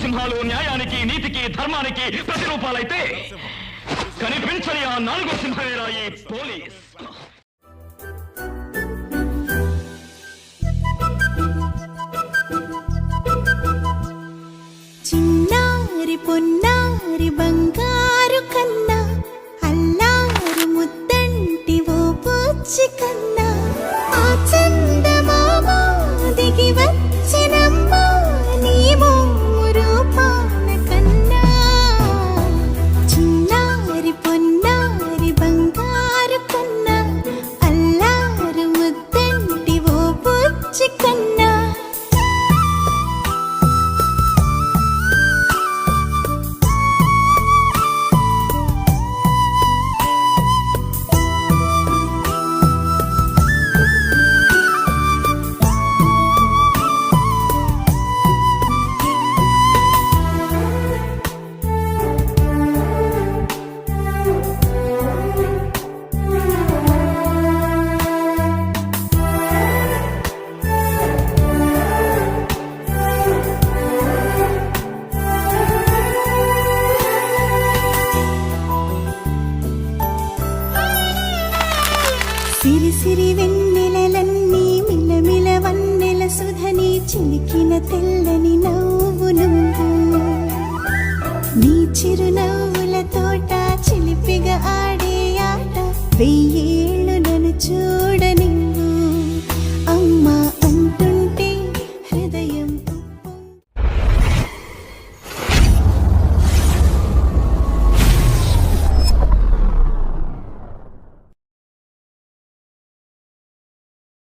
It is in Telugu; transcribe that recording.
సింహాలు న్యాయానికి నీతికి ధర్మానికి ప్రతిరూపాలైతే కనిపించని ఆ 4వ సింహమేరా ఈ పోలీస్. చిన్నారి పొన్నారి బంగారు కన్నా అల్లారు ముద్దంటి ఓ పూచి కన్నా ఆ చందమామ దిగి వచ్చినమ్మా నీవు రూపాన కన్నా. చిన్నారి పొన్నారి బంగారు కన్నా అల్లారు ముద్దంటి ఓ పూచి కన్నా. సిరి సిరి వెన్నెలలన్నీ మిలమిల వన్నెల సుధని చిలికిన తెల్లని నవ్వు నువ్వు. నీ చిరునవ్వుల తోట చిలిపిగా ఆడే ఆట వెయ్యి